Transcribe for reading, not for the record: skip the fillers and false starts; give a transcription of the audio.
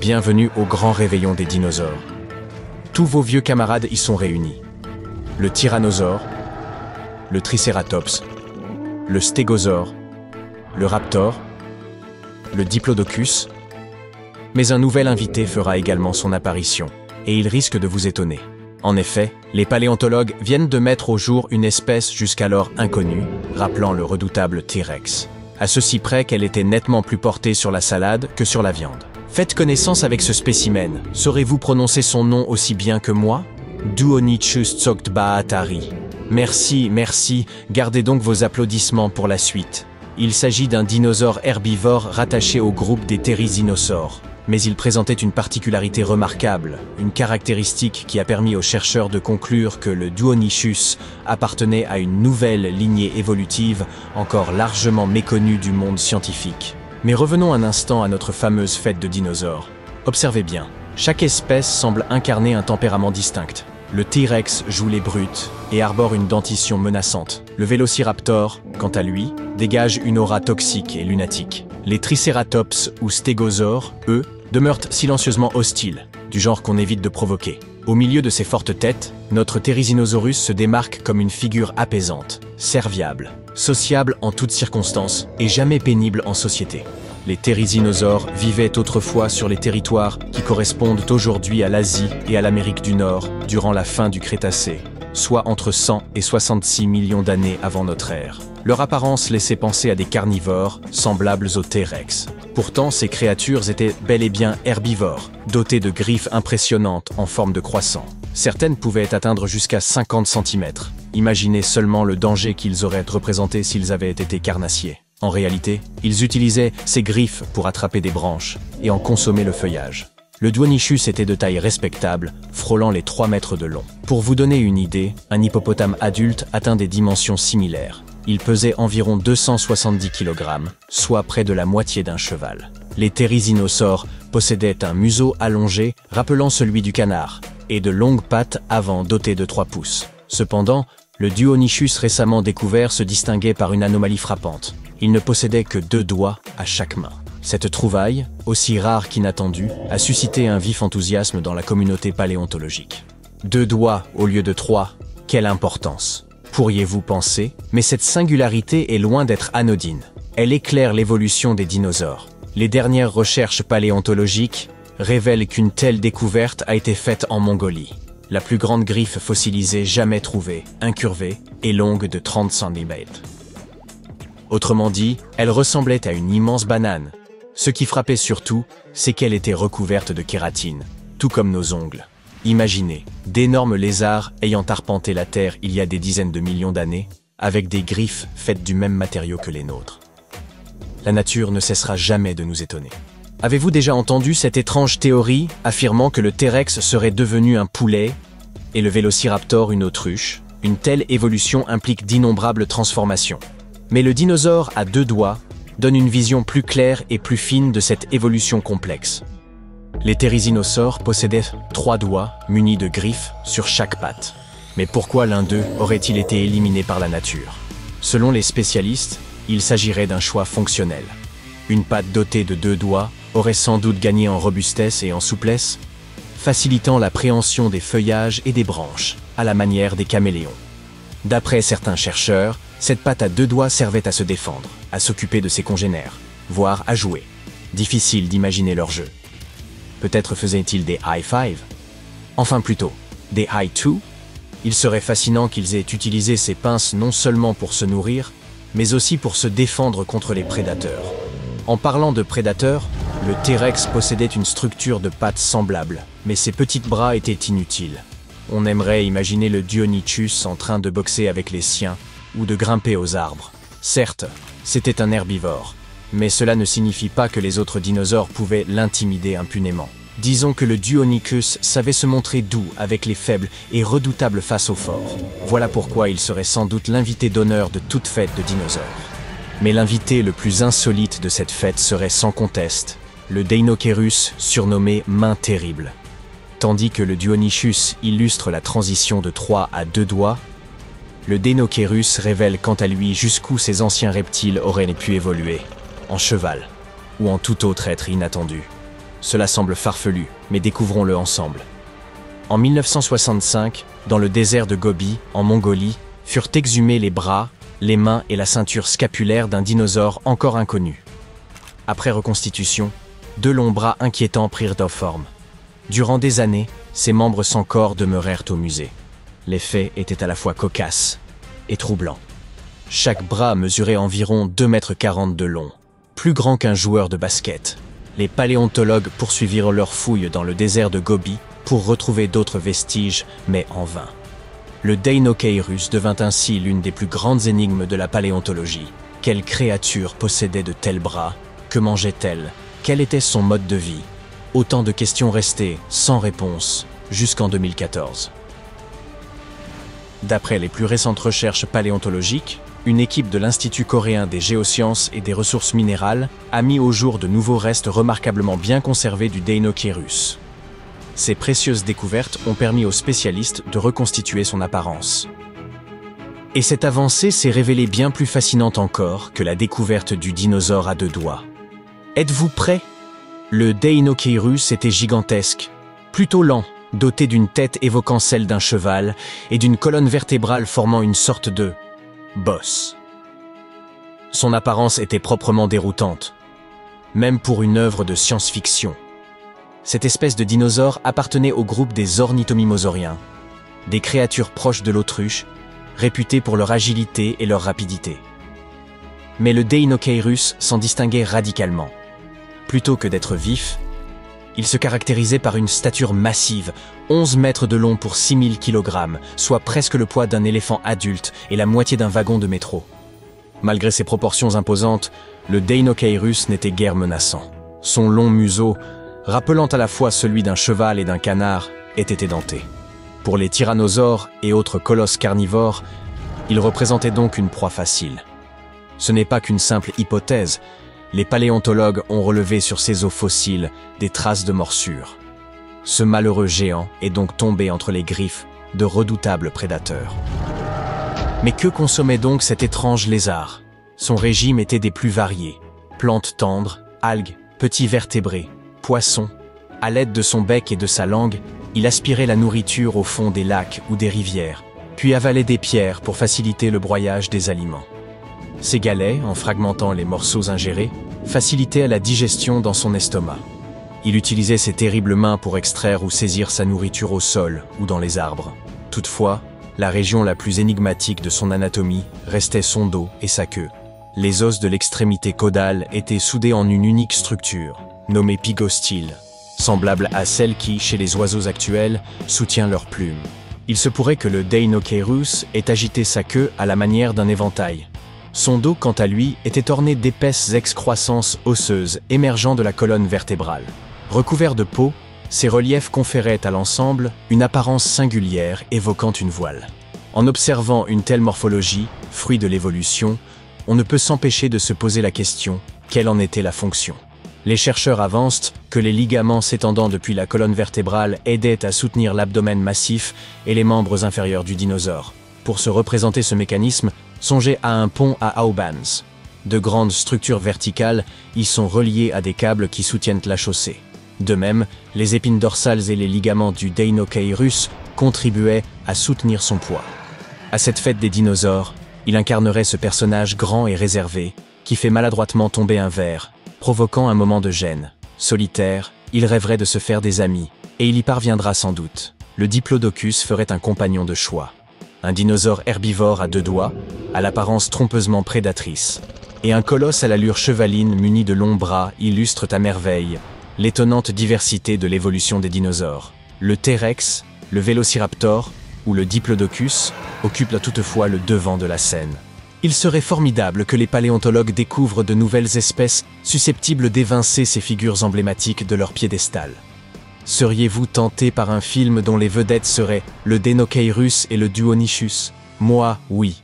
Bienvenue au grand réveillon des dinosaures. Tous vos vieux camarades y sont réunis. Le tyrannosaure, le tricératops, le stégosaure, le raptor, le diplodocus. Mais un nouvel invité fera également son apparition, et il risque de vous étonner. En effet, les paléontologues viennent de mettre au jour une espèce jusqu'alors inconnue, rappelant le redoutable T-Rex. À ceci près qu'elle était nettement plus portée sur la salade que sur la viande. Faites connaissance avec ce spécimen. Saurez-vous prononcer son nom aussi bien que moi? Duonichus tsogtbaatari. Merci, gardez donc vos applaudissements pour la suite. Il s'agit d'un dinosaure herbivore rattaché au groupe des thérizinosaures. Mais il présentait une particularité remarquable, une caractéristique qui a permis aux chercheurs de conclure que le Duonichus appartenait à une nouvelle lignée évolutive encore largement méconnue du monde scientifique. Mais revenons un instant à notre fameuse fête de dinosaures. Observez bien, chaque espèce semble incarner un tempérament distinct. Le T-Rex joue les brutes et arbore une dentition menaçante. Le Vélociraptor, quant à lui, dégage une aura toxique et lunatique. Les Tricératops ou Stégosaures, eux, demeurent silencieusement hostiles, du genre qu'on évite de provoquer. Au milieu de ces fortes têtes, notre Therizinosaurus se démarque comme une figure apaisante, serviable, sociable en toutes circonstances et jamais pénible en société. Les therizinosaures vivaient autrefois sur les territoires qui correspondent aujourd'hui à l'Asie et à l'Amérique du Nord durant la fin du Crétacé, soit entre 100 et 66 millions d'années avant notre ère. Leur apparence laissait penser à des carnivores semblables aux T-Rex. Pourtant, ces créatures étaient bel et bien herbivores, dotées de griffes impressionnantes en forme de croissant. Certaines pouvaient atteindre jusqu'à 50 cm. Imaginez seulement le danger qu'ils auraient représenté s'ils avaient été carnassiers. En réalité, ils utilisaient ces griffes pour attraper des branches et en consommer le feuillage. Le Duonichus était de taille respectable, frôlant les 3 mètres de long. Pour vous donner une idée, un hippopotame adulte atteint des dimensions similaires. Il pesait environ 270 kg, soit près de la moitié d'un cheval. Les therizinosaures possédaient un museau allongé rappelant celui du canard, et de longues pattes avant dotées de 3 pouces. Cependant, le Duonichus récemment découvert se distinguait par une anomalie frappante. Il ne possédait que 2 doigts à chaque main. Cette trouvaille, aussi rare qu'inattendue, a suscité un vif enthousiasme dans la communauté paléontologique. 2 doigts au lieu de 3, quelle importance! Pourriez-vous penser, mais cette singularité est loin d'être anodine. Elle éclaire l'évolution des dinosaures. Les dernières recherches paléontologiques révèlent qu'une telle découverte a été faite en Mongolie. La plus grande griffe fossilisée jamais trouvée, incurvée et longue de 30 cm. Autrement dit, elle ressemblait à une immense banane. Ce qui frappait surtout, c'est qu'elle était recouverte de kératine, tout comme nos ongles. Imaginez, d'énormes lézards ayant arpenté la Terre il y a des dizaines de millions d'années, avec des griffes faites du même matériau que les nôtres. La nature ne cessera jamais de nous étonner. Avez-vous déjà entendu cette étrange théorie affirmant que le T-Rex serait devenu un poulet et le Vélociraptor une autruche? Une telle évolution implique d'innombrables transformations. Mais le dinosaure à 2 doigts donne une vision plus claire et plus fine de cette évolution complexe. Les therizinosaures possédaient 3 doigts munis de griffes sur chaque patte. Mais pourquoi l'un d'eux aurait-il été éliminé par la nature? Selon les spécialistes, il s'agirait d'un choix fonctionnel. Une patte dotée de 2 doigts aurait sans doute gagné en robustesse et en souplesse, facilitant la préhension des feuillages et des branches, à la manière des caméléons. D'après certains chercheurs, cette patte à 2 doigts servait à se défendre, à s'occuper de ses congénères, voire à jouer. Difficile d'imaginer leur jeu. Peut-être faisaient-ils des high five? Enfin plutôt, des high two? Il serait fascinant qu'ils aient utilisé ces pinces non seulement pour se nourrir, mais aussi pour se défendre contre les prédateurs. En parlant de prédateurs, le T-Rex possédait une structure de pattes semblable, mais ses petits bras étaient inutiles. On aimerait imaginer le Duonichus en train de boxer avec les siens ou de grimper aux arbres. Certes, c'était un herbivore, mais cela ne signifie pas que les autres dinosaures pouvaient l'intimider impunément. Disons que le Duonichus savait se montrer doux avec les faibles et redoutable face aux forts. Voilà pourquoi il serait sans doute l'invité d'honneur de toute fête de dinosaures. Mais l'invité le plus insolite de cette fête serait sans conteste le Deinocheirus, surnommé Main Terrible. Tandis que le Duonichus illustre la transition de 3 à 2 doigts, le Deinocheirus révèle quant à lui jusqu'où ces anciens reptiles auraient pu évoluer, en cheval ou en tout autre être inattendu. Cela semble farfelu, mais découvrons-le ensemble. En 1965, dans le désert de Gobi, en Mongolie, furent exhumés les bras, les mains et la ceinture scapulaire d'un dinosaure encore inconnu. Après reconstitution, 2 longs bras inquiétants prirent forme. Durant des années, ces membres sans corps demeurèrent au musée. Les faits étaient à la fois cocasses et troublants. Chaque bras mesurait environ 2,40 m de long, plus grand qu'un joueur de basket. Les paléontologues poursuivirent leurs fouilles dans le désert de Gobi pour retrouver d'autres vestiges, mais en vain. Le Deinocheirus devint ainsi l'une des plus grandes énigmes de la paléontologie. Quelle créature possédait de tels bras? Que mangeait-elle? Quel était son mode de vie? Autant de questions restées sans réponse jusqu'en 2014. D'après les plus récentes recherches paléontologiques, une équipe de l'Institut coréen des géosciences et des ressources minérales a mis au jour de nouveaux restes remarquablement bien conservés du Deinocheirus. Ces précieuses découvertes ont permis aux spécialistes de reconstituer son apparence. Et cette avancée s'est révélée bien plus fascinante encore que la découverte du dinosaure à 2 doigts. Êtes-vous prêts? Le Deinocheirus était gigantesque, plutôt lent, doté d'une tête évoquant celle d'un cheval et d'une colonne vertébrale formant une sorte de bosse. Son apparence était proprement déroutante, même pour une œuvre de science-fiction. Cette espèce de dinosaure appartenait au groupe des ornithomimosauriens, des créatures proches de l'autruche, réputées pour leur agilité et leur rapidité. Mais le Deinocheirus s'en distinguait radicalement. Plutôt que d'être vif, il se caractérisait par une stature massive, 11 mètres de long pour 6000 kg, soit presque le poids d'un éléphant adulte et la moitié d'un wagon de métro. Malgré ses proportions imposantes, le Deinocheirus n'était guère menaçant. Son long museau, rappelant à la fois celui d'un cheval et d'un canard, était édenté. Pour les tyrannosaures et autres colosses carnivores, il représentait donc une proie facile. Ce n'est pas qu'une simple hypothèse, les paléontologues ont relevé sur ces os fossiles des traces de morsures. Ce malheureux géant est donc tombé entre les griffes de redoutables prédateurs. Mais que consommait donc cet étrange lézard? Son régime était des plus variés. Plantes tendres, algues, petits vertébrés, poissons. À l'aide de son bec et de sa langue, il aspirait la nourriture au fond des lacs ou des rivières, puis avalait des pierres pour faciliter le broyage des aliments. Ses galets, en fragmentant les morceaux ingérés, facilitaient la digestion dans son estomac. Il utilisait ses terribles mains pour extraire ou saisir sa nourriture au sol ou dans les arbres. Toutefois, la région la plus énigmatique de son anatomie restait son dos et sa queue. Les os de l'extrémité caudale étaient soudés en une unique structure, nommée pygostyle, semblable à celle qui, chez les oiseaux actuels, soutient leurs plumes. Il se pourrait que le Deinocheirus ait agité sa queue à la manière d'un éventail. Son dos, quant à lui, était orné d'épaisses excroissances osseuses émergeant de la colonne vertébrale. Recouvert de peau, ces reliefs conféraient à l'ensemble une apparence singulière évoquant une voile. En observant une telle morphologie, fruit de l'évolution, on ne peut s'empêcher de se poser la question, quelle en était la fonction? Les chercheurs avancent que les ligaments s'étendant depuis la colonne vertébrale aidaient à soutenir l'abdomen massif et les membres inférieurs du dinosaure. Pour se représenter ce mécanisme, songez à un pont à haubans. De grandes structures verticales y sont reliées à des câbles qui soutiennent la chaussée. De même, les épines dorsales et les ligaments du Deinocheirus contribuaient à soutenir son poids. À cette fête des dinosaures, il incarnerait ce personnage grand et réservé qui fait maladroitement tomber un verre, provoquant un moment de gêne. Solitaire, il rêverait de se faire des amis, et il y parviendra sans doute. Le Diplodocus ferait un compagnon de choix. Un dinosaure herbivore à 2 doigts, à l'apparence trompeusement prédatrice, et un colosse à l'allure chevaline muni de longs bras illustrent à merveille l'étonnante diversité de l'évolution des dinosaures. Le T-Rex, le Vélociraptor ou le Diplodocus occupent toutefois le devant de la scène. Il serait formidable que les paléontologues découvrent de nouvelles espèces susceptibles d'évincer ces figures emblématiques de leur piédestal. Seriez-vous tenté par un film dont les vedettes seraient le Deinocheirus et le Duonichus? Moi, oui.